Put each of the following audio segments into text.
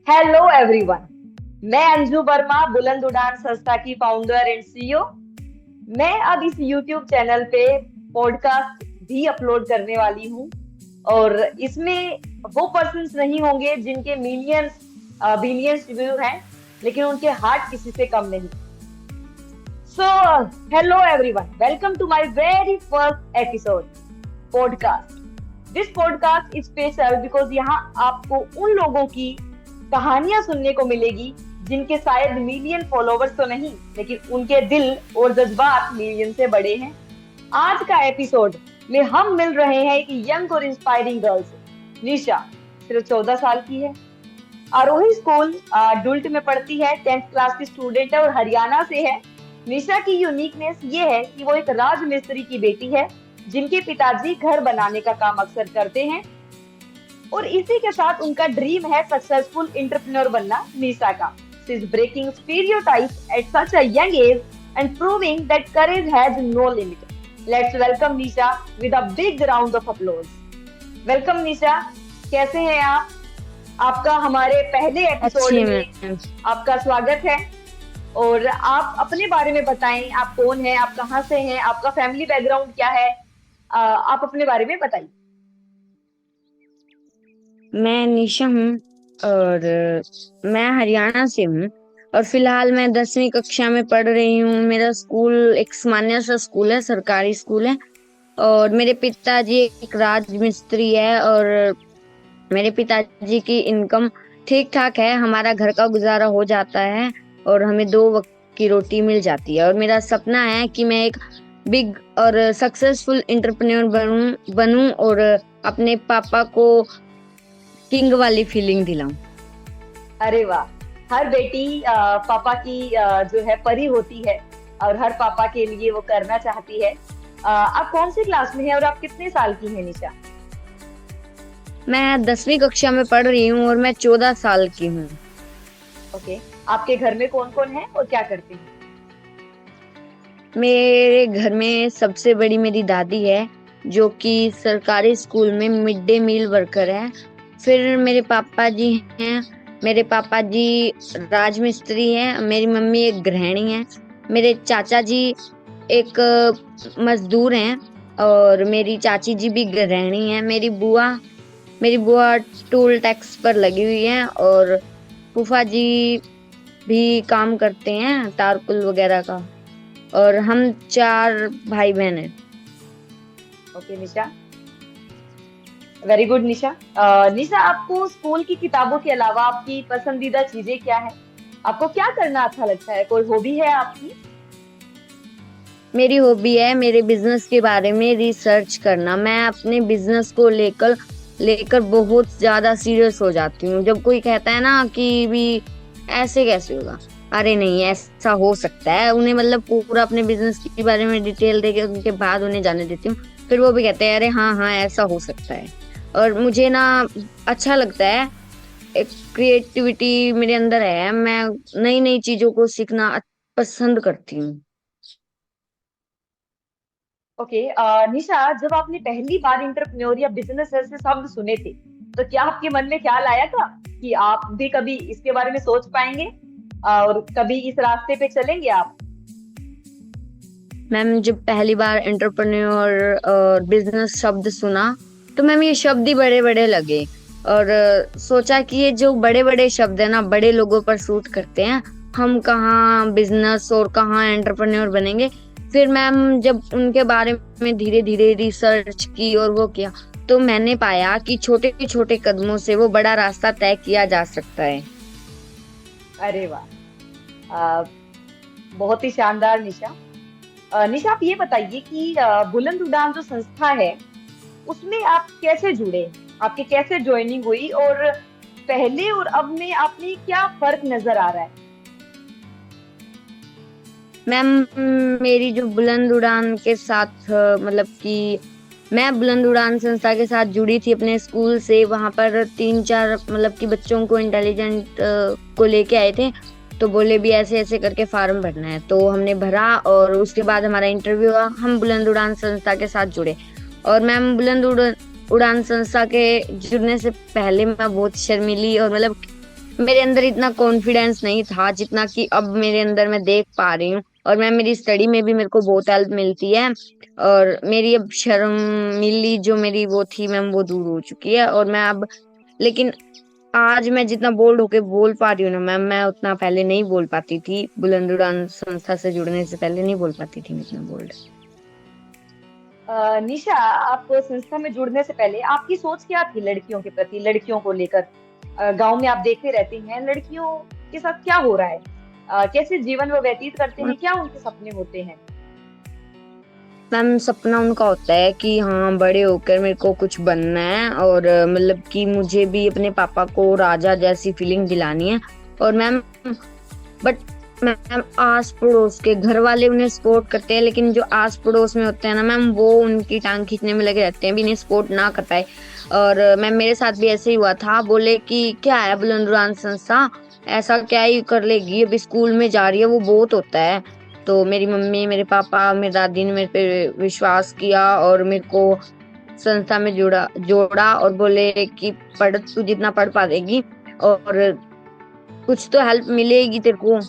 Hello everyone. मैं अंजू वर्मा, बुलंद उड़ान संस्था की फाउंडर एंड सीईओ। मैं अब इस यूट्यूब चैनल पे पॉडकास्ट भी अपलोड करने वाली हूँ और इसमें वो पर्सन्स नहीं होंगे जिनके मिलियंस बिलियंस व्यू हैं, लेकिन उनके हार्ट किसी से कम नहीं। So hello everyone, welcome to my very first episode podcast. This podcast is special because यहाँ आपको उन लोगों की कहानियां सुनने को मिलेगी जिनके शायद मिलियन फॉलोवर्स तो नहीं, लेकिन उनके दिल और जज्बात मिलियन से बड़े हैं। आज का एपिसोड में हम मिल रहे हैं एक यंग और इंस्पायरिंग गर्ल से। निशा सिर्फ 14 साल की है, आरोही स्कूल डुल्ट में पढ़ती है, 10th क्लास की स्टूडेंट है और हरियाणा से है। निशा की यूनिकनेस ये है कि वो एक राजमिस्त्री की बेटी है जिनके पिताजी घर बनाने का काम अक्सर करते हैं और इसी के साथ उनका ड्रीम है सक्सेसफुल एंटरप्रेन्योर बनना। निशा का she is breaking stereotypes at such a young age and proving that courage has no limit. Let's welcome Nisha with a big round of applause. Welcome Nisha, कैसे हैं आप? आपका हमारे पहले एपिसोड अच्छी में मैम। आपका स्वागत है। और आप अपने बारे में बताएं, आप कौन हैं, आप कहाँ से हैं, आपका फैमिली बैकग्राउंड क्या है? आप अपने बारे में बताइए। मैं निशा हूँ और मैं हरियाणा से हूँ और फिलहाल मैं 10वीं कक्षा में पढ़ रही हूँ। मेरा स्कूल एक सामान्य सा स्कूल है, सरकारी स्कूल है। और मेरे पिताजी एक राजमिस्त्री है और मेरे पिताजी की इनकम ठीक ठाक है। हमारा घर का गुजारा हो जाता है और हमें 2 वक्त की रोटी मिल जाती है। और मेरा सपना है कि मैं एक बिग और सक्सेसफुल एंटरप्रेन्योर बनूं और अपने पापा को किंग वाली फीलिंग दिलाऊं। अरे वाह, हर बेटी पापा की जो है परी होती है और हर पापा के लिए वो करना चाहती है। आप कौन सी क्लास में हैं और आप कितने साल की हैं निशा? मैं 10वीं कक्षा में पढ़ रही हूँ और मैं 14 साल की हूँ। ओके, आपके घर में कौन कौन है और क्या करते हैं? मेरे घर में सबसे बड़ी मेरी दादी है जो कि सरकारी स्कूल में मिड डे मील वर्कर है। फिर मेरे पापा जी हैं। मेरे पापा जी राजमिस्त्री हैं। मेरी मम्मी एक गृहिणी है। मेरे चाचा जी एक मजदूर हैं और मेरी चाची जी भी गृहिणी है। मेरी बुआ टूल टैक्स पर लगी हुई है और फूफा जी भी काम करते हैं तारकुल वगैरह का। और हम 4 भाई बहन हैं। ओके निशा, वेरी गुड निशा। निशा, आपको स्कूल की किताबों के अलावा आपकी पसंदीदा चीजें क्या है? आपको क्या करना अच्छा लगता है? कोई हॉबी है आपकी? मेरी हॉबी है मेरे बिजनेस के बारे में रिसर्च करना। मैं अपने बिजनेस को लेकर लेकर बहुत ज्यादा सीरियस हो जाती हूँ। जब कोई कहता है ना कि भी ऐसे कैसे होगा, अरे नहीं ऐसा हो सकता है, उन्हें मतलब पूरा अपने बिजनेस के बारे में डिटेल देके उनके बाद उन्हें जाने देती हूँ। फिर वो भी कहते हैं अरे हाँ हाँ ऐसा हो सकता है। और मुझे ना अच्छा लगता है। एक क्रिएटिविटी मेरे अंदर है। मैं नई नई चीजों को सीखना पसंद करती हूँ। ओके, निशा, जब आपने पहली बार इंटरप्रेन्योर या बिजनेस ऐसे शब्द सुने थे, तो क्या आपके मन में ख्याल आया था कि आप भी कभी इसके बारे में सोच पाएंगे और कभी इस रास्ते पे चलेंगे आप? मैम जब पहली बार एंटरप्रेन्योर और बिजनेस शब्द सुना तो मैम ये शब्द ही बड़े बड़े लगे। और सोचा कि ये जो बड़े बड़े शब्द है ना बड़े लोगों पर सूट करते हैं, हम कहाँ बिजनेस और कहाँ एंटरप्रेन्योर बनेंगे। फिर मैम जब उनके बारे में धीरे धीरे रिसर्च की और वो किया तो मैंने पाया कि छोटे छोटे कदमों से वो बड़ा रास्ता तय किया जा सकता है। अरे वाह, अ, बहुत ही शानदार निशा। निशा, आप ये बताइए कि बुलंद उड़ान जो संस्था है उसमें आप कैसे जुड़े? आपकी कैसे ज्वाइनिंग हुई और पहले और अब में आपने क्या फर्क नजर आ रहा है? मैम मेरी जो बुलंद उड़ान के साथ मतलब कि मैं बुलंद उड़ान संस्था के साथ जुड़ी थी अपने स्कूल से। वहां पर 3-4 मतलब कि बच्चों को इंटेलिजेंट को लेके आए थे। तो बोले भी ऐसे ऐसे करके फार्म भरना है, तो हमने भरा और उसके बाद हमारा इंटरव्यू हुआ। हम बुलंद उड़ान संस्था के साथ जुड़े। और मैम उड़ान संस्था के जुड़ने से पहले मैं बहुत शर्मीली और मतलब मेरे अंदर इतना कॉन्फिडेंस नहीं था जितना कि अब मेरे अंदर मैं देख पा रही हूँ। और मैं मेरी स्टडी में भी मेरे को बहुत हेल्प मिलती है। और मेरी अब शर्म मिली जो मेरी वो थी मैम, वो दूर हो चुकी है। और मैं अब, लेकिन आज मैं जितना बोल्ड होके बोल पा रही हूँ ना मैम, मैं उतना पहले नहीं बोल पाती थी। बुलंद उड़ान संस्था से जुड़ने से पहले नहीं बोल पाती थी मैं इतना बोल्ड। निशा, आप संस्था में जुड़ने से पहले आपकी सोच क्या थी लड़कियों के प्रति, लड़कियों को लेकर? गांव में आप देखते रहते हैं लड़कियों के साथ क्या हो रहा है, कैसे जीवन वो व्यतीत करते हैं, क्या उनके सपने होते हैं? मैम सपना उनका होता है कि हाँ बड़े होकर मेरे को कुछ बनना है, और मतलब कि मुझे भी अपने पापा को राजा जैसी फीलिंग दिलानी है। और मैम, बट मैम आस पड़ोस के घर वाले उन्हें सपोर्ट करते हैं, लेकिन जो आस पड़ोस में होते हैं ना मैम, वो उनकी टांग खींचने में लगे रहते हैं भी इन्हें सपोर्ट ना कर पाए। और मैम मेरे साथ भी ऐसे ही हुआ था। बोले कि क्या है बुलंद उड़ान संस्था, ऐसा क्या ही कर लेगी, अभी स्कूल में जा रही है, वो बहुत होता है। तो मेरी मम्मी, मेरे पापा, मेरी दादी ने मेरे पे विश्वास किया और मेरे को संस्था में जोड़ा जोड़ा और बोले कि पढ़, तू जितना पढ़ पाएगी और कुछ तो हेल्प मिलेगी तेरे को।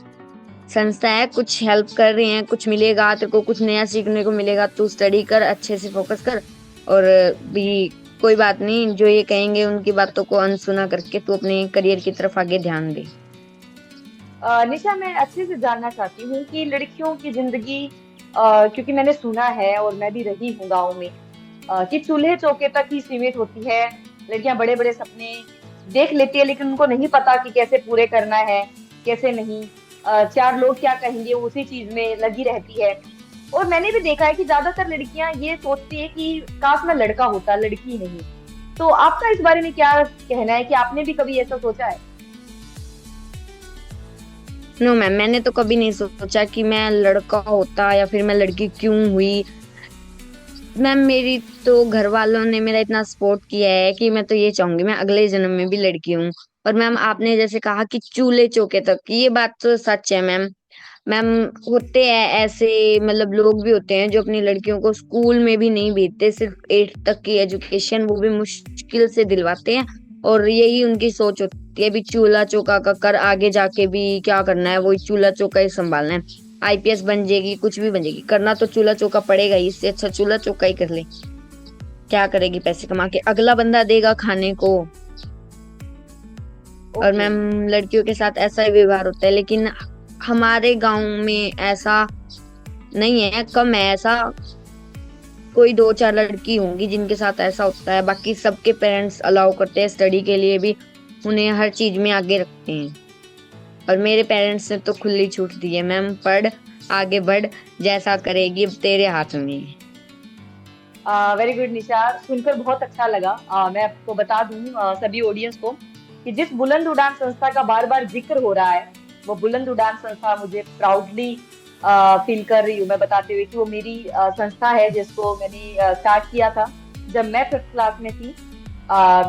संस्था है, कुछ हेल्प कर रही है, कुछ मिलेगा तेरे को, कुछ नया सीखने को मिलेगा। तू स्टडी कर, अच्छे से फोकस कर। और भी कोई बात नहीं, जो ये कहेंगे उनकी बातों को अनसुना करके तू अपने करियर की तरफ आगे ध्यान दे। निशा, मैं अच्छे से जानना चाहती हूँ कि लड़कियों की जिंदगी, क्योंकि मैंने सुना है और मैं भी रही हूँ गाँव में, कि चूल्हे चौके तक ही सीमित होती है। लड़कियां बड़े बड़े सपने देख लेती है लेकिन उनको नहीं पता कि कैसे पूरे करना है, कैसे नहीं। चार लोग क्या कहेंगे, वो उसी चीज में लगी रहती है। और मैंने भी देखा है कि ज्यादातर लड़कियां ये सोचती है कि काश मैं लड़का होता, लड़की नहीं। तो आपका इस बारे में क्या कहना है, कि आपने भी कभी ऐसा सोचा है? नो मैम, मैंने तो कभी नहीं सोचा कि मैं लड़का होता या फिर मैं लड़की क्यों हुई। मैम मेरी तो घर वालों ने मेरा इतना सपोर्ट किया है कि मैं तो ये चाहूंगी मैं अगले जन्म में भी लड़की हूँ। और मैम आपने जैसे कहा कि चूल्हे चौके तक, ये बात तो सच है मैम। मैम होते हैं ऐसे, मतलब लोग भी होते हैं जो अपनी लड़कियों को स्कूल में भी नहीं भेजते, सिर्फ 8 तक की एजुकेशन वो भी मुश्किल से दिलवाते हैं। और यही उनकी सोच होती है, भी चूल्हा चौका का कर, आगे जाके भी क्या करना है, वही चूल्हा चौका ही संभालना है। आईपीएस बन जाएगी, कुछ भी बन जाएगी, करना तो चूल्हा चौका पड़ेगा ही, इससे अच्छा चूल्हा चौका ही कर ले। क्या करेगी पैसे कमा के, अगला बंदा देगा खाने को। और ओके। मैम लड़कियों के साथ ऐसा ही व्यवहार होता है, लेकिन हमारे गांव में ऐसा नहीं है, कम है ऐसा। कोई 2-4 लड़की होंगी जिनके साथ ऐसा होता है, बाकी सबके पेरेंट्स अलाउ करते हैं स्टडी के लिए भी, उन्हें हर चीज में आगे रखते हैं। और मेरे पेरेंट्स ने तो खुली छूट दी है, मैम पढ़, आगे बढ़, जैसा करेगी अब तेरे हाथ में है। वेरी गुड निशा, सुनकर बहुत अच्छा लगा। मैं आपको बता दूं, सभी ऑडियंस को, कि जिस बुलंद उड़ान संस्था का बार बार जिक्र हो रहा है, वो बुलंद उड़ान संस्था मुझे प्राउडली फील कर रही हूँ मैं बताते हुए कि वो मेरी संस्था है, जिसको मैंने स्टार्ट किया था जब मैं 5th क्लास में थी।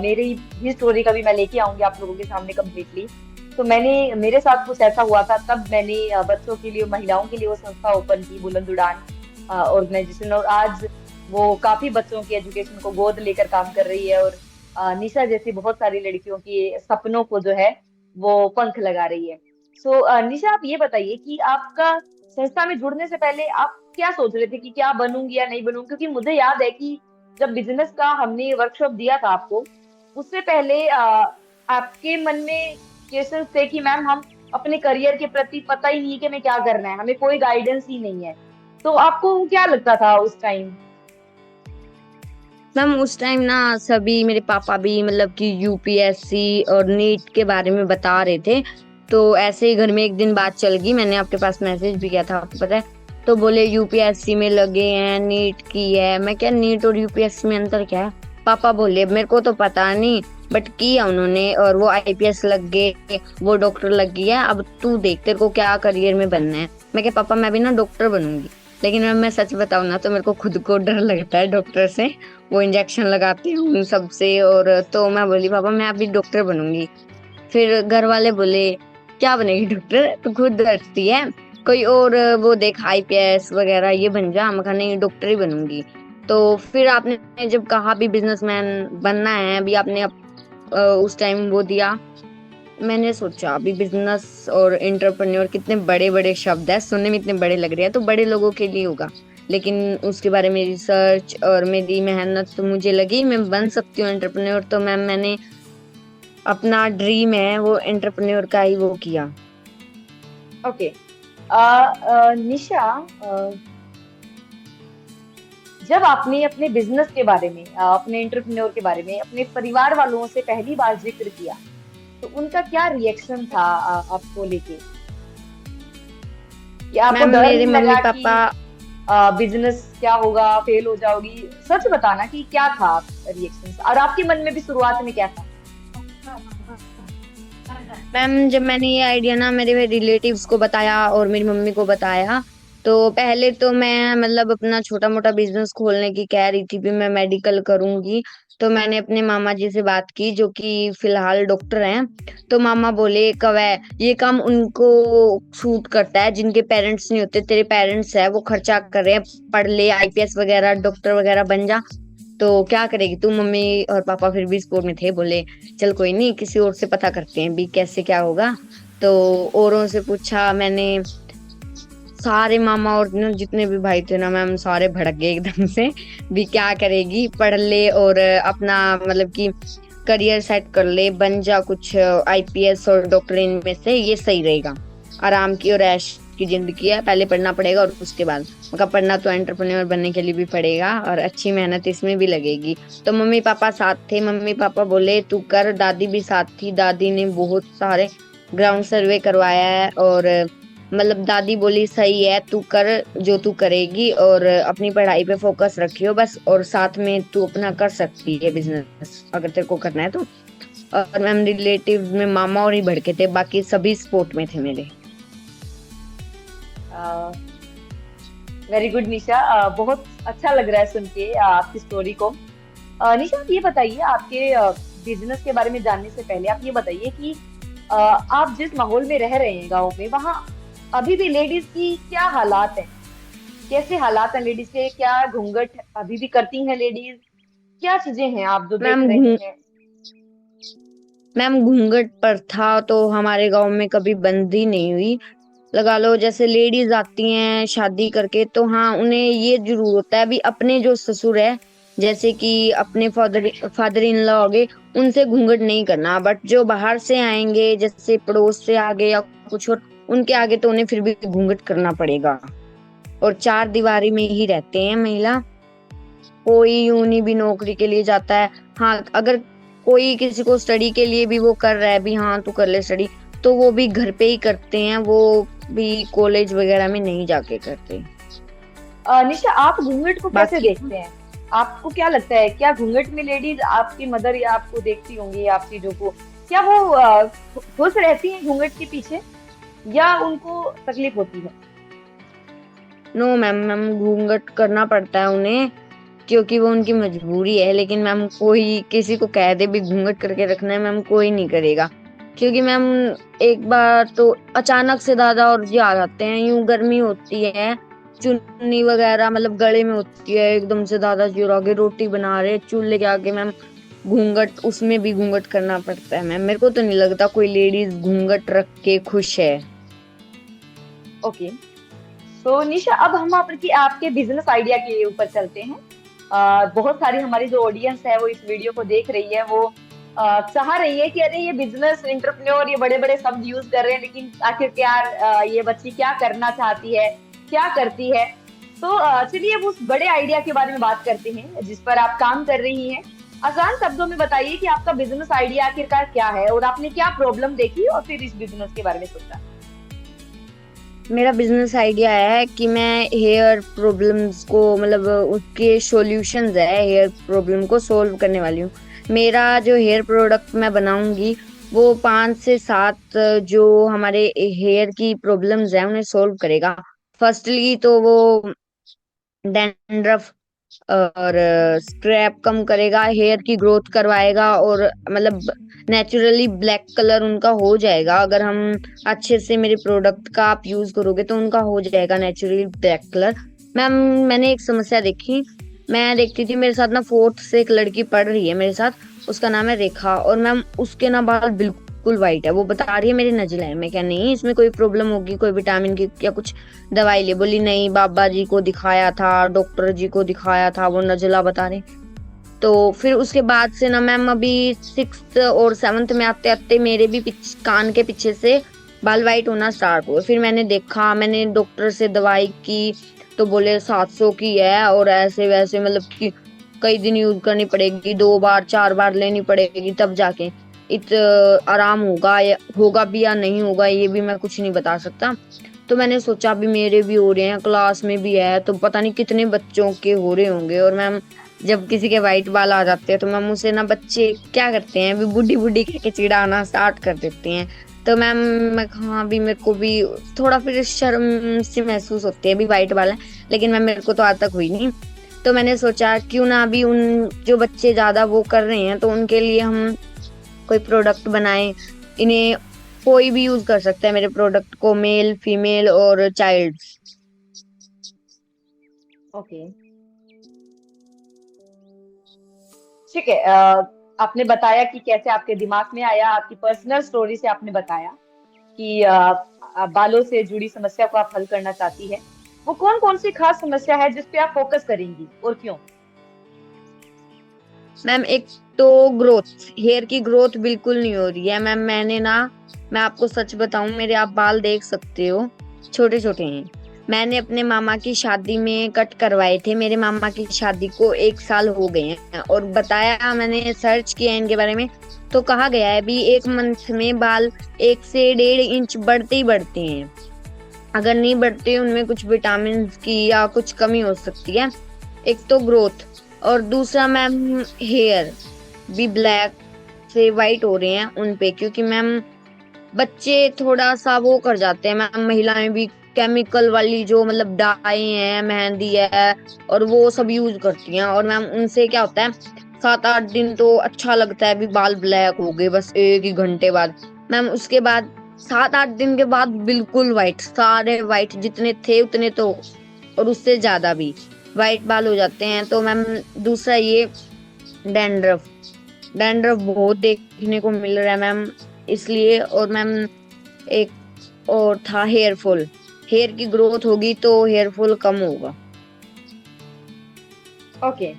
मेरी भी स्टोरी कभी मैं लेके आऊंगी आप लोगों के सामने कम्प्लीटली। तो मैंने, मेरे साथ कुछ ऐसा हुआ था, तब मैंने बच्चों के लिए, महिलाओं के लिए वो संस्था ओपन की, बुलंद उड़ान ऑर्गेनाइजेशन। और आज वो काफी बच्चों की एजुकेशन को गोद लेकर काम कर रही है, और निशा जैसी बहुत सारी लड़कियों के सपनों को जो है वो पंख लगा रही है। सो निशा, आप ये बताइए कि आपका संस्था में जुड़ने से पहले आप क्या सोच रहे थे कि क्या बनूंगी या नहीं बनूंगी? क्योंकि मुझे याद है कि जब बिजनेस का हमने वर्कशॉप दिया था आपको, उससे पहले आपके मन में क्वेश्चन थे कि मैम हम अपने करियर के प्रति पता ही नहीं है कि हमें क्या करना है, हमें कोई गाइडेंस ही नहीं है। तो आपको क्या लगता था उस टाइम? मैम उस टाइम ना सभी, मेरे पापा भी मतलब कि यूपीएससी और नीट के बारे में बता रहे थे। तो ऐसे ही घर में एक दिन बात चल गई, मैंने आपके पास मैसेज भी किया था, आपको पता है। तो बोले यूपीएससी में लगे हैं, नीट की है। मैं क्या, नीट और यूपीएससी में अंतर क्या है? पापा बोले मेरे को तो पता नहीं, बट किया उन्होंने, और वो आईपीएस लग गए, वो डॉक्टर लग गई है। अब तू देख तेरे को क्या करियर में बनना है। मैं क्या पापा, मैं भी ना डॉक्टर बनूंगी। लेकिन मैं सच बताऊं ना तो मेरे को खुद को डर लगता है डॉक्टर से, वो इंजेक्शन लगाते हैं उन सबसे। और तो मैं बोली पापा मैं अभी डॉक्टर बनूंगी। फिर घर वाले बोले क्या बनेगी डॉक्टर, तो खुद डरती है, कोई और वो देख आईपीएस वगैरह ये बन जा। मैं कहा नहीं, डॉक्टर ही बनूंगी। तो फिर आपने जब कहा भी बिजनेसमैन बनना है, अभी आपने उस टाइम वो दिया, मैंने सोचा अभी बिजनेस और एंटरप्रेन्योर कितने बड़े बड़े शब्द है, सुनने में इतने बड़े लग रहे हैं, तो बड़े लोगों के लिए होगा। लेकिन उसके बारे में रिसर्च और मेरी मेहनत तो मुझे लगी मैं बन सकती हूँ एंटरप्रेन्योर। तो मैंने अपना ड्रीम है वो एंटरप्रेन्योर का ही वो किया। ओके। निशा, जब आपने अपने बिजनेस के बारे में, अपने एंटरप्रेन्योर के बारे में अपने परिवार वालों से पहली बार जिक्र किया, तो उनका क्या रिएक्शन था आपको लेके? या आपको मैम डर मेरे नहीं मम्मी लगा कि पापा बिजनेस क्या होगा, फेल हो जाओगी? सच बताना कि क्या था रिएक्शन, और आपके मन में भी शुरुआत में क्या था? मैम जब मैंने ये आइडिया ना मेरे रिलेटिव्स को बताया और मेरी मम्मी को बताया, तो पहले तो मैं मतलब अपना छोटा मोटा बिजनेस खोलने की कह रही थी भी मैं मेडिकल करूंगी। तो मैंने अपने मामा जी से बात की जो कि फिलहाल डॉक्टर हैं। तो मामा बोले कवे ये काम उनको सूट करता है जिनके पेरेंट्स नहीं होते, तेरे पेरेंट्स है वो खर्चा कर रहे हैं, पढ़ ले आईपीएस वगैरह डॉक्टर वगैरह बन जा। तो क्या करेगी तू। मम्मी और पापा फिर भी सपोर्ट में थे, बोले चल कोई नहीं किसी और से पता करते हैं भी कैसे क्या होगा। तो औरों से पूछा मैंने, सारे मामा और जितने भी भाई थे ना मैम सारे भड़क गए एकदम से भी क्या करेगी, पढ़ ले और अपना मतलब कि करियर सेट कर ले, बन जा कुछ आईपीएस और डॉक्टर इनमें से ये सही रहेगा। आराम की और ऐश की जिंदगी है, पहले पढ़ना पड़ेगा और उसके बाद मगर पढ़ना तो एंटरप्रेन्योर बनने के लिए भी पड़ेगा और अच्छी मेहनत इसमें भी लगेगी। तो मम्मी पापा साथ थे, मम्मी पापा बोले तू कर, दादी भी साथ थी, दादी ने बहुत सारे ग्राउंड सर्वे करवाया है और मतलब दादी बोली सही है तू कर जो तू करेगी और अपनी पढ़ाई पे फोकस रखियो बस, और साथ में तू अपना कर सकती है बिजनेस अगर तेरे को करना है तो। और मैम रिलेटिव में मामा और ही भड़के थे, बाकी सभी सपोर्ट में थे मेरे। वेरी गुड निशा, बहुत अच्छा लग रहा है सुन के आपकी स्टोरी को। निशा, आप ये बताइए, आपके बिजनेस के बारे में जानने से पहले आप ये बताइए कि आप जिस माहौल में रह रहे हैं गांव में, वहाँ अभी भी लेडीज की क्या हालात हैं? कैसे हालात हैं लेडीज के? क्या घूंघट अभी भी करती हैं लेडीज? क्या चीजें हैं आप जो देख मैम रहे हैं? मैम घूंघट प्रथा तो हमारे गांव में कभी बंद ही नहीं हुई। लगा लो जैसे लेडीज आती हैं शादी करके तो हाँ उन्हें ये जरूर होता है भी अपने जो ससुर है जैसे कि अपने फादर फादर इन लॉ हो गए उनसे घूंघट नहीं करना, बट जो बाहर से आएंगे जैसे पड़ोस से आगे या कुछ और उनके आगे तो उन्हें फिर भी घूंघट करना पड़ेगा। और चार दीवारी में ही रहते हैं महिला, कोई यूं नहीं भी नौकरी के लिए जाता है। हाँ अगर कोई किसी को स्टडी के लिए भी वो कर रहा है भी हाँ तू कर ले स्टडी, तो वो भी घर पे ही करते हैं, वो भी कॉलेज वगैरह में नहीं जाके करते। निशा, आप घूंघट को कैसे बाकी देखते हैं? आपको क्या लगता है, क्या घूंघट में लेडीज, आपकी मदर या आपको देखती होंगी आप चीजों को, क्या वो खुश रहती हैं घूंघट के पीछे, या उनको तकलीफ होती है? नो मैम, मैम घूंघट करना पड़ता है उन्हें क्योंकि वो उनकी मजबूरी है। लेकिन मैम कोई किसी को कह दे भी घूंघट करके रखना है मैम कोई नहीं करेगा, क्योंकि मैम एक बार तो अचानक से दादा और जी आ जाते हैं, यूं गर्मी होती है चुन्नी वगैरह मतलब गले में होती है, एकदम से दादाजी और आगे रोटी बना रहे चूल्हे के आगे मैम घूंघट, उसमें भी घूंघट करना पड़ता है मैम। मेरे को तो नहीं लगता कोई लेडीज घूंघट रख के खुश है। ओके। तो निशा, अब हम आपकी आपके बिजनेस आइडिया के ऊपर चलते हैं। बहुत सारी हमारी जो ऑडियंस है वो इस वीडियो को देख रही है, वो चाह रही है कि अरे ये बिजनेस एंटरप्रेन्योर ये बड़े बड़े शब्द यूज कर रहे हैं, लेकिन आखिरकार ये बच्ची क्या करना चाहती है, क्या करती है? तो चलिए अब उस बड़े आइडिया के बारे में बात करते हैं जिस पर आप काम कर रही हैं। आसान शब्दों में बताइए कि आपका बिजनेस आइडिया आखिरकार क्या है और आपने क्या प्रॉब्लम देखी और फिर इस बिजनेस के बारे में सोचा। मेरा बिजनेस आइडिया है कि मैं हेयर प्रॉब्लम्स को मतलब उसके सॉल्यूशंस है, हेयर प्रॉब्लम को सोल्व करने वाली हूँ। मेरा जो हेयर प्रोडक्ट मैं बनाऊंगी वो 5 से 7 जो हमारे हेयर की प्रॉब्लम्स है उन्हें सोल्व करेगा। फर्स्टली तो वो डैंड्रफ और स्क्रैप कम करेगा, हेयर की ग्रोथ करवाएगा और मतलब नेचुरली ब्लैक कलर उनका हो जाएगा। अगर हम अच्छे से मेरे प्रोडक्ट का आप यूज करोगे तो उनका हो जाएगा नेचुरली ब्लैक कलर। मैम मैंने एक समस्या देखी, मैं देखती थी मेरे साथ ना 4th से एक लड़की पढ़ रही है मेरे साथ, उसका नाम है रेखा, और मैम उसके ना बाल बिल्कुल बिल्कुल वाइट है। वो बता रही है मेरी नजला है। मैं क्या, नहीं इसमें कोई प्रॉब्लम होगी, कोई विटामिन की या कुछ दवाई ले। बोली नहीं, बाबा जी को दिखाया था, डॉक्टर जी को दिखाया था, वो नजला बता रहे। तो फिर उसके बाद से ना मैम, अभी 6th और 7th में आते आते मेरे भी कान के पीछे से बाल वाइट होना स्टार्ट हुए। फिर मैंने देखा, मैंने डॉक्टर से दवाई की, तो बोले 700 की है, और ऐसे वैसे मतलब कि कई दिन यूज करनी पड़ेगी, 2 बार 4 बार लेनी पड़ेगी, तब जाके इत आराम होगा, या होगा भी या नहीं होगा ये भी मैं कुछ नहीं बता सकता। तो मैंने सोचा अभी मेरे भी हो रहे हैं, क्लास में भी है, तो पता नहीं कितने बच्चों के हो रहे होंगे। और मैम, जब किसी के वाइट बाल आ जाते हैं तो मैम उसे ना बच्चे क्या करते हैं, अभी बुढ़ी बुढ़ी कह के चिढ़ाना स्टार्ट कर देते हैं। तो मैम, मैं हाँ, अभी मेरे को भी थोड़ा फिर शर्म सी महसूस होती है, अभी वाइट बाल है, लेकिन मैम मेरे को तो आज तक हुई नहीं। तो मैंने सोचा क्यों ना अभी उन जो बच्चे ज्यादा वो कर रहे हैं, तो उनके लिए हम कोई प्रोडक्ट बनाए। इन्हें कोई भी यूज कर सकता है, मेरे प्रोडक्ट को, मेल फीमेल और चाइल्ड। ओके, ठीक है। आपने बताया कि कैसे आपके दिमाग में आया, आपकी पर्सनल स्टोरी से आपने बताया कि बालों से जुड़ी समस्या को आप हल करना चाहती है। वो कौन कौन सी खास समस्या है जिस पे आप फोकस करेंगी और क्यों? मैम, एक तो ग्रोथ, हेयर की ग्रोथ बिल्कुल नहीं हो रही है मैम। मैं आपको सच बताऊं, मेरे आप बाल देख सकते हो, छोटे छोटे हैं। मैंने अपने मामा की शादी में कट करवाए थे। मेरे मामा की शादी को 1 साल हो गए हैं, और बताया, मैंने सर्च किया इनके बारे में, तो कहा गया है भी 1 मंथ में बाल 1 से 1.5 इंच बढ़ते ही बढ़ते हैं। अगर नहीं बढ़ते, उनमें कुछ विटामिन की या कुछ कमी हो सकती है। एक तो ग्रोथ, और दूसरा मैम, हेयर भी ब्लैक से वाइट हो रहे हैं उन पे, क्योंकि मैम बच्चे थोड़ा सा वो कर जाते हैं मैम, महिलाएं भी केमिकल वाली जो मतलब डाई है, मेहंदी है, और वो सब यूज करती हैं। और मैम उनसे क्या होता है, 7-8 दिन तो अच्छा लगता है, भी बाल ब्लैक हो गए बस 1 ही घंटे बाद। मैम उसके बाद 7-8 दिन के बाद बिल्कुल वाइट, सारे वाइट, जितने थे उतने तो, और उससे ज्यादा भी वाइट बाल हो जाते हैं। तो मैम दूसरा ये डैंड्रफ, डैंड्रफ बहुत देखने को मिल रहा है मैम, इसलिए। और मैम एक और था हेयर फॉल, हेयर की ग्रोथ होगी तो हेयर फॉल कम होगा। ओके,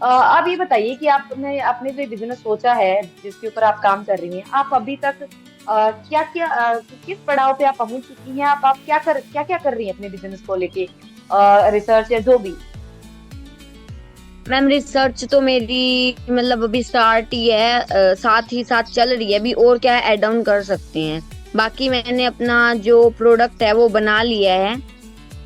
आप ये बताइए कि आपने आपने जो बिजनेस सोचा है, जिसके ऊपर आप काम कर रही हैं, आप अभी तक क्या क्या किस पड़ाव पे आप पहुंच चुकी हैं? आप क्या क्या कर रही हैं अपने बिजनेस को लेके, रिसर्च या जो भी? मैम रिसर्च तो मेरी मतलब अभी स्टार्ट ही है, साथ ही साथ चल रही है अभी, और क्या ऐड ऑन कर सकते हैं। बाकी मैंने अपना जो प्रोडक्ट है वो बना लिया है,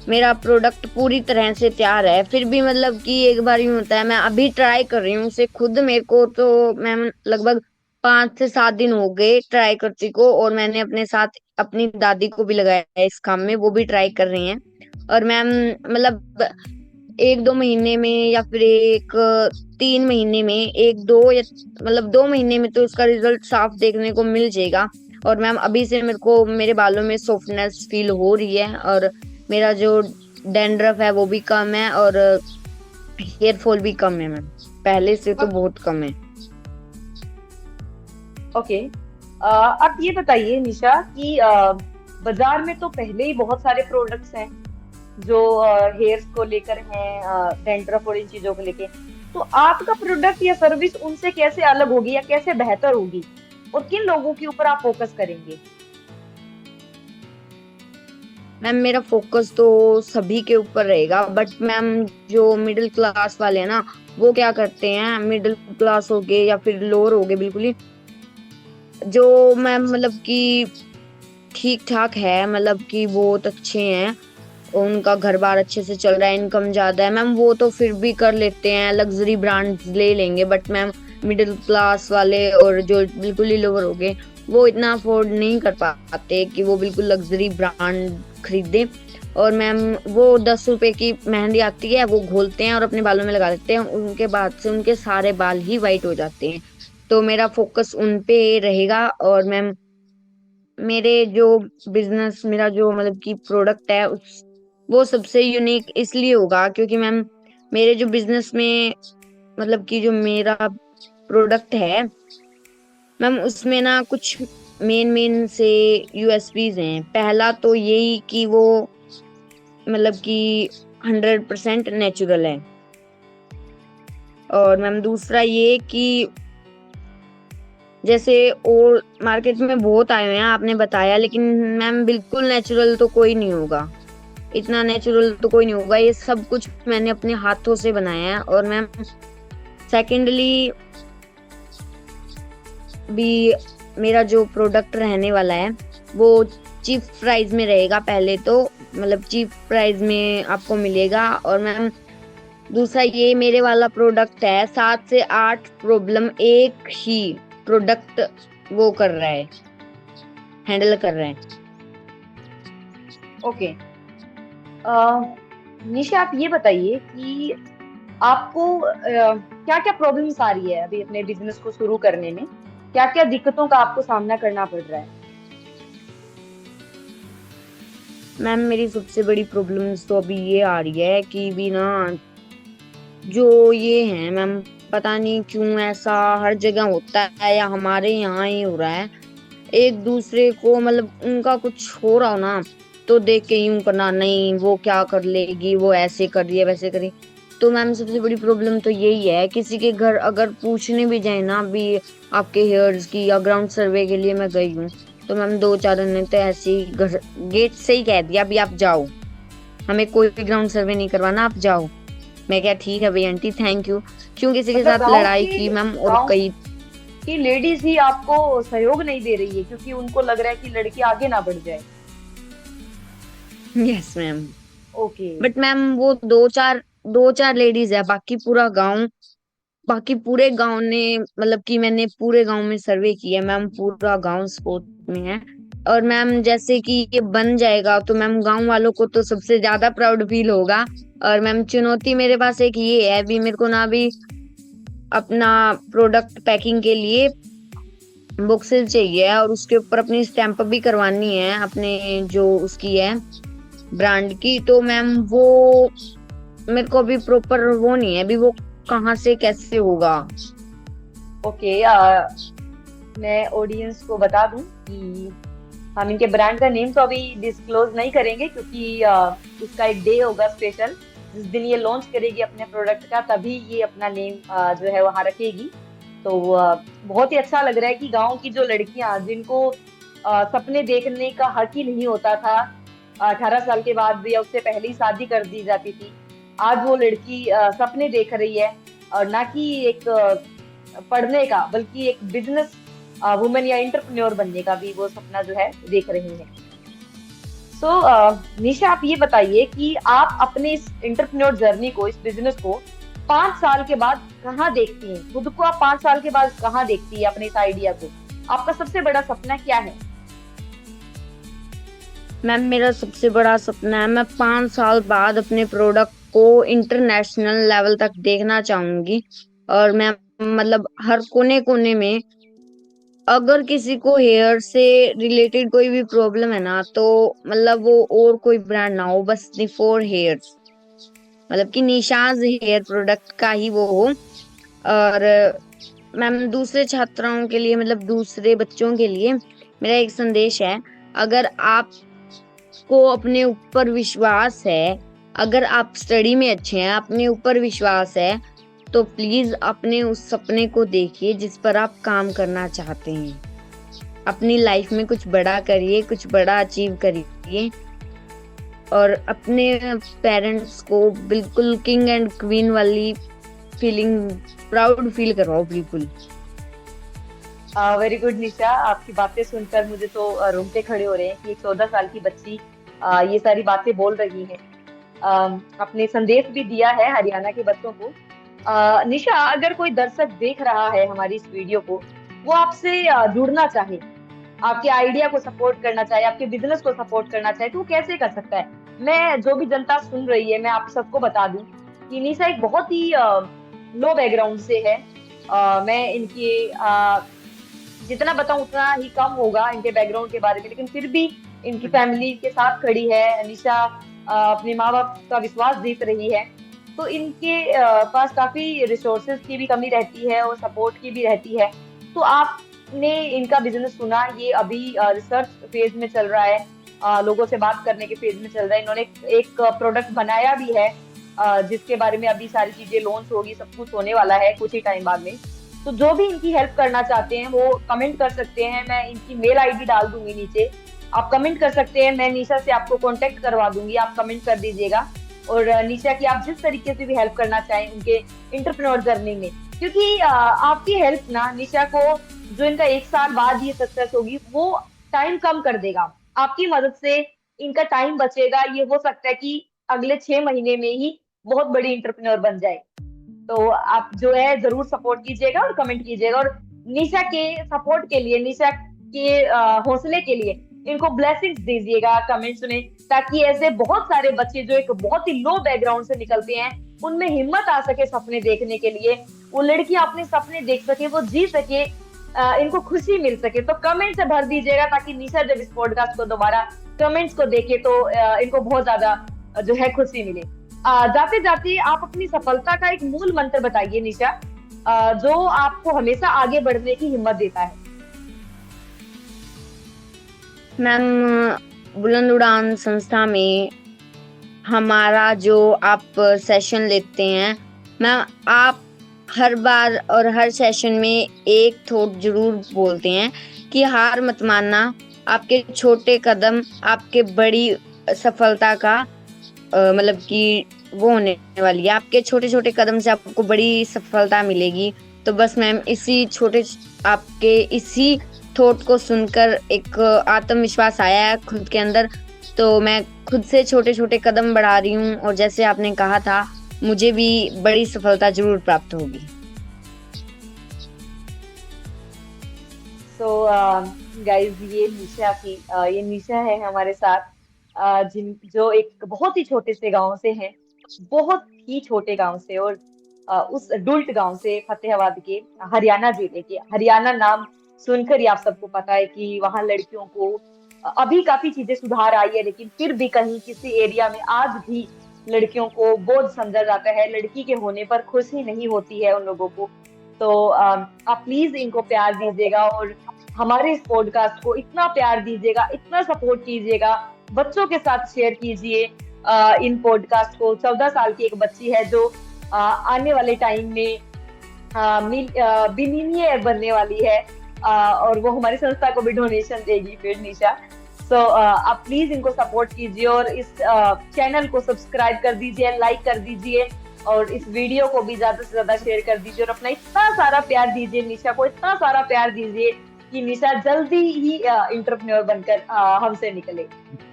मेरा प्रोडक्ट पूरी तरह से तैयार है। फिर भी मतलब कि एक बार यूं होता है, मैं अभी ट्राई कर रही हूँ उसे खुद। मेरे को तो मैम लगभग 5 से 7 दिन हो गए ट्राई करती को, और मैंने अपने साथ अपनी दादी को भी लगाया है इस काम में, वो भी ट्राई कर रही हैं। और मैम मतलब 1-2 महीने में, या फिर 3 महीने में, 1-2 या मतलब 2 महीने में तो इसका रिजल्ट साफ देखने को मिल जाएगा। और मैम अभी से मेरे को मेरे बालों में सॉफ्टनेस फील हो रही है, और मेरा जो डैंड्रफ है वो भी कम है, और हेयर फॉल भी कम है मैम, पहले से तो बहुत कम है। ओके, अब ये बताइए निशा कि बाजार में तो पहले ही बहुत सारे प्रोडक्ट्स हैं जो हेयर्स को लेकर हैं, डैंड्रफ और इन चीजों को लेके। तो आपका प्रोडक्ट या सर्विस उनसे कैसे अलग होगी या कैसे बेहतर होगी, और किन लोगों के ऊपर आप फोकस करेंगे? मैम मेरा फोकस तो सभी के ऊपर रहेगा, बट मैम जो मिडिल क्लास वाले हैं ना, वो क्या करते हैं, मिडिल क्लास हो गए या फिर लोअर हो गए बिल्कुल ही, जो मैम मतलब कि ठीक ठाक है, मतलब कि बहुत अच्छे हैं, उनका घर बार अच्छे से चल रहा है, इनकम ज्यादा है मैम, वो तो फिर भी कर लेते हैं, लग्जरी ब्रांड्स ले लेंगे। बट मैम मिडिल क्लास वाले और जो बिल्कुल ही लोअर हो गए, वो इतना अफोर्ड नहीं कर पाते कि वो बिल्कुल लग्जरी ब्रांड खरीदे। और मैम वो 10 रुपए की मेहंदी आती है, वो घोलते हैं और अपने बालों में लगा देते हैं, उनके बाद से उनके सारे बाल ही वाइट हो जाते हैं। तो मेरा फोकस उन पे रहेगा। और मैम मेरे जो बिजनेस, मेरा जो मतलब कि प्रोडक्ट है उस वो सबसे यूनिक इसलिए होगा क्योंकि मैम मेरे जो बिजनेस में मतलब कि जो मेरा प्रोडक्ट है मैम, उसमें ना कुछ मेन मेन से यूएसपीज हैं। पहला तो यही कि वो मतलब कि 100% नेचुरल है। और मैम दूसरा ये कि जैसे और मार्केट में बहुत आए हुए हैं आपने बताया, लेकिन मैम बिल्कुल नेचुरल तो कोई नहीं होगा, इतना नेचुरल तो कोई नहीं होगा। ये सब कुछ मैंने अपने हाथों से बनाया है। और मैम सेकेंडली भी मेरा जो प्रोडक्ट रहने वाला है वो चीप प्राइस में रहेगा। पहले तो मतलब चीप प्राइस में आपको मिलेगा। और मैम दूसरा ये मेरे वाला प्रोडक्ट है 7 से 8 प्रॉब्लम एक ही प्रोडक्ट वो कर रहा है, हैंडल कर रहा है। ओके। निशा, आप ये बताइए कि आपको क्या क्या प्रॉब्लम्स आ रही है अभी अपने बिजनेस को शुरू करने में, क्या क्या दिक्कतों का आपको सामना करना पड़ रहा है? मैम मेरी सबसे बड़ी प्रॉब्लम्स तो अभी ये आ रही है कि भी ना जो ये है मैम, पता नहीं क्यों ऐसा हर जगह होता है या हमारे यहाँ ही हो रहा है। एक दूसरे को मतलब उनका कुछ हो रहा हो ना तो देख के यूं करना, नहीं वो क्या कर लेगी, वो ऐसे कर रही है वैसे कर रही है। तो मैम सबसे बड़ी प्रॉब्लम तो यही है, किसी के घर अगर पूछने भी जाए ना भी आपके हेयर्स की या ग्राउंड सर्वे के लिए मैं गई हूँ, तो मैम 2-4 ने तो ऐसे ही घर गेट से ही कह दिया अभी आप जाओ, हमें कोई भी ग्राउंड सर्वे नहीं करवाना, आप जाओ। मैं क्या ठीक है भाई आंटी थैंक यू। क्यों किसी के मतलब साथ लड़ाई की मैम, और गांव कई की लेडीज ही आपको सहयोग नहीं दे रही है क्योंकि उनको लग रहा है कि लड़की आगे ना बढ़ जाए। Yes ma'am. Okay. But ma'am वो दो चार लेडीज है, बाकी पूरे गांव ने मतलब कि मैंने पूरे गांव में सर्वे किया मैम, पूरा गांव सपोर्ट में है। और मैम जैसे कि ये बन जाएगा तो मैम गांव वालों को तो सबसे ज्यादा प्राउड फील होगा। और मैम चुनौती मेरे पास एक ये है, अभी मेरे को ना अभी अपना प्रोडक्ट पैकिंग के लिए बुक्सेस चाहिए और उसके ऊपर अपनी स्टैंप भी करवानी है अपने जो उसकी है ब्रांड की। तो मैम वो मेरे को अभी प्रॉपर वो नहीं है, अभी वो कहाँ से कैसे होगा। ओके। मैं ऑडियंस को बता दूं कि हम इनके ब्रांड का नेम तो अभी डिस्क्लोज नहीं करेंगे क्योंकि उसका एक डे होगा स्पेशल, जिस दिन ये लॉन्च करेगी अपने प्रोडक्ट का, तभी ये अपना नेम जो है वहां रखेगी। तो बहुत ही अच्छा लग रहा है कि गांव की जो लड़कियां जिनको सपने देखने का हक ही नहीं होता था, 18 साल के बाद या उससे पहले ही शादी कर दी जाती थी, आज वो लड़की सपने देख रही है। और ना कि एक पढ़ने का, बल्कि एक बिजनेस वुमेन या इंटरप्रेन्योर बनने का भी वो सपना जो है देख रही है। सो निशा, आप ये बताइए कि आप अपने इस इंटरप्रेन्योर जर्नी को, इस बिजनेस को 5 साल के बाद कहाँ देखती हैं? खुद को आप 5 साल के बाद कहाँ देखती है अपने इस आइडिया को? आपका सबसे बड़ा सपना क्या है? मैम मेरा सबसे बड़ा सपना है मैं 5 साल बाद अपने प्रोडक्ट को इंटरनेशनल लेवल तक देखना चाहूंगी। और मैं मतलब हर कोने कोने में अगर किसी को हेयर से रिलेटेड कोई भी प्रॉब्लम है ना, तो मतलब वो और कोई ब्रांड ना हो, बस फॉर हेयर, मतलब कि निशाज हेयर प्रोडक्ट का ही वो हो। और मैम दूसरे छात्राओं के लिए मतलब दूसरे बच्चों के लिए मेरा एक संदेश है, अगर आपको अपने ऊपर विश्वास है, अगर आप स्टडी में अच्छे हैं, अपने ऊपर विश्वास है, तो प्लीज अपने उस सपने को देखिए जिस पर आप काम करना चाहते हैं। अपनी लाइफ में कुछ बड़ा करिए, कुछ बड़ा अचीव करिए और अपने पेरेंट्स को बिल्कुल किंग एंड क्वीन वाली फीलिंग, प्राउड फील करवाओ बिल्कुल। वेरी गुड निशा, आपकी बातें सुनकर मुझे तो रोंगटे खड़े हो रहे हैं कि एक 14 साल की बच्ची ये सारी बातें बोल रही है। आपने संदेश भी दिया है हरियाणा के बच्चों को। निशा, अगर कोई दर्शक देख रहा है हमारी इस वीडियो को, वो आपसे जुड़ना चाहे, आपके आइडिया को सपोर्ट करना चाहे, आपके बिजनेस को सपोर्ट करना चाहे, तो वो कैसे कर सकता है? मैं, जो भी जनता सुन रही है, मैं आप सबको बता दूं कि निशा एक बहुत ही लो बैकग्राउंड से है। मैं इनके जितना बताऊं उतना ही कम होगा इनके बैकग्राउंड के बारे में, लेकिन फिर भी इनकी फैमिली के साथ खड़ी है। निशा अपने माँ बाप का विश्वास जीत रही है। तो इनके पास काफी रिसोर्सेज की भी कमी रहती है और सपोर्ट की भी रहती है। तो आप ने इनका बिजनेस सुना, ये अभी रिसर्च फेज में चल रहा है, लोगों से बात करने के फेज में चल रहा है। इन्होंने एक प्रोडक्ट बनाया भी है, जिसके बारे में अभी सारी चीजें लॉन्च होगी, सब कुछ होने वाला है कुछ ही टाइम बाद में। तो जो भी इनकी हेल्प करना चाहते हैं वो कमेंट कर सकते हैं, मैं इनकी मेल आईडी डाल दूंगी नीचे, आप कमेंट कर सकते हैं, मैं निशा से आपको कांटेक्ट करवा दूंगी, आप कमेंट कर दीजिएगा। और निशा की आप जिस तरीके से भी हेल्प करना चाहें उनके इंटरप्रेन्योर जर्नी में, क्योंकि आपकी हेल्प ना निशा को, जो इनका 1 साल बाद ये सक्सेस होगी, वो टाइम कम कर देगा। आपकी मदद से इनका टाइम बचेगा, ये हो सकता है कि अगले 6 महीने में ही बहुत बड़ी इंटरप्रेन्योर बन जाए। तो आप जो है जरूर सपोर्ट कीजिएगा और कमेंट कीजिएगा, और निशा के सपोर्ट के लिए, निशा के हौसले के लिए इनको ब्लेसिंग्स दीजिएगा कमेंट्स में, ताकि ऐसे बहुत सारे बच्चे जो एक बहुत ही लो बैकग्राउंड से निकलते हैं, उनमें हिम्मत आ सके सपने देखने के लिए, वो लड़की अपने सपने देख सके, वो जी सके, इनको खुशी मिल सके। तो कमेंट से भर दीजिएगा, ताकि निशा जब इस पॉडकास्ट को दोबारा कमेंट्स को देखे तो इनको बहुत ज्यादा जो है खुशी मिले। जाते जाते आप अपनी सफलता का एक मूल मंत्र बताइए निशा, जो आपको हमेशा आगे बढ़ने की हिम्मत देता है। मैम, बुलंद उड़ान संस्था में हमारा जो आप सेशन लेते हैं मैम, आप हर बार और हर सेशन में एक थॉट जरूर बोलते हैं कि हार मत मानना, आपके छोटे कदम आपके बड़ी सफलता का मतलब कि वो होने वाली है, आपके छोटे छोटे कदम से आपको बड़ी सफलता मिलेगी। तो बस मैम आपके इसी थॉट को सुनकर एक आत्मविश्वास आया है खुद के अंदर, तो मैं खुद से छोटे छोटे कदम बढ़ा रही हूँ, और जैसे आपने कहा था मुझे भी बड़ी सफलता जरूर प्राप्त होगी। तो गाइस, ये निशा है हमारे साथ, जो एक बहुत ही छोटे से गांव से हैं, बहुत ही छोटे गांव से, और उस डुल्ट गांव से, फतेहाबाद के, हरियाणा जिले के। हरियाणा नाम सुनकर ही आप सबको पता है कि वहां लड़कियों को अभी काफी चीजें सुधार आई है, लेकिन फिर भी कहीं किसी एरिया में आज भी लड़कियों को बोझ समझा जाता है, लड़की के होने पर खुशी नहीं होती है उन लोगों को। तो आप प्लीज इनको प्यार दीजिएगा, और हमारे इस पॉडकास्ट को इतना प्यार दीजिएगा, इतना सपोर्ट कीजिएगा, बच्चों के साथ शेयर कीजिए इन पॉडकास्ट को। 14 साल की एक बच्ची है जो आने वाले टाइम में बिलियनियर बनने वाली है, और वो हमारी संस्था को भी डोनेशन देगी फिर निशा। सो आप प्लीज इनको सपोर्ट कीजिए, और इस चैनल को सब्सक्राइब कर दीजिए, लाइक कर दीजिए, और इस वीडियो को भी ज्यादा से ज्यादा शेयर कर दीजिए, और अपना इतना सारा प्यार दीजिए निशा को, इतना सारा प्यार दीजिए कि निशा जल्दी ही इंटरप्रेन्योर बनकर हमसे निकले।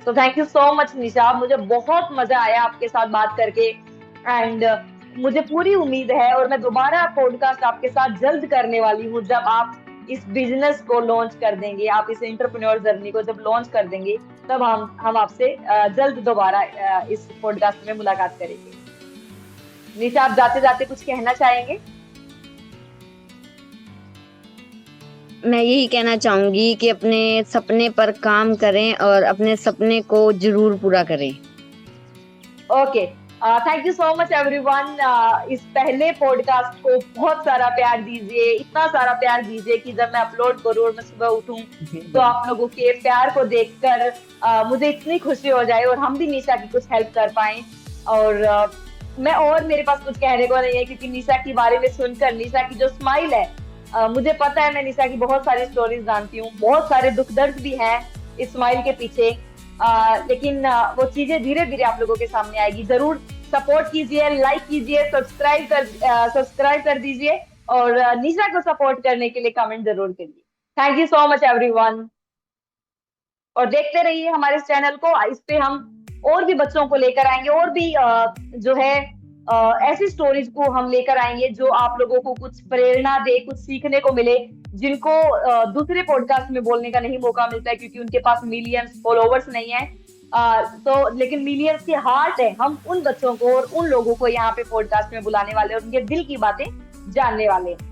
तो थैंक यू सो मच निशा, मुझे बहुत मजा आया आपके साथ बात करके, एंड मुझे पूरी उम्मीद है, और मैं दोबारा पॉडकास्ट आपके साथ जल्द करने वाली हूँ, जब आप इस बिजनेस को लॉन्च कर देंगे, आप इस एंटरप्रेन्योर जर्नी को जब लॉन्च कर देंगे, तब हम आपसे जल्द दोबारा इस पॉडकास्ट में मुलाकात करेंगे। निशा, आप जाते जाते कुछ कहना चाहेंगे? मैं यही कहना चाहूंगी कि अपने सपने पर काम करें और अपने सपने को जरूर पूरा करें। Okay, thank you so much everyone. इस पहले पॉडकास्ट को बहुत सारा प्यार दीजिए, इतना सारा प्यार दीजिए कि जब मैं अपलोड करूँ और मैं सुबह उठूं तो आप लोगों के प्यार को देखकर मुझे इतनी खुशी हो जाए, और हम भी निशा की कुछ हेल्प कर पाए। और मैं और मेरे पास कुछ कहने को नहीं है, क्योंकि निशा के बारे में सुनकर, निशा की जो स्माइल है, मुझे पता है, मैं निशा की बहुत सारी स्टोरीज जानती हूँ, बहुत सारे दुख दर्द भी हैं इस स्माइल के पीछे, लेकिन वो चीजें धीरे धीरे आप लोगों के सामने आएगी। जरूर सपोर्ट कीजिए, लाइक कीजिए, सब्सक्राइब कर दीजिए, और निशा को सपोर्ट करने के लिए कमेंट जरूर करिए। Thank you so much everyone, और देखते रहिए हमारे इस चैनल को। इस पे हम और भी बच्चों को लेकर आएंगे, और भी जो है ऐसी स्टोरीज को हम लेकर आएंगे जो आप लोगों को कुछ प्रेरणा दे, कुछ सीखने को मिले, जिनको दूसरे पॉडकास्ट में बोलने का नहीं मौका मिलता है, क्योंकि उनके पास मिलियंस फॉलोवर्स नहीं है। तो लेकिन मिलियंस के हार्ट है, हम उन बच्चों को और उन लोगों को यहाँ पे पॉडकास्ट में बुलाने वाले और उनके दिल की बातें जानने वाले हैं।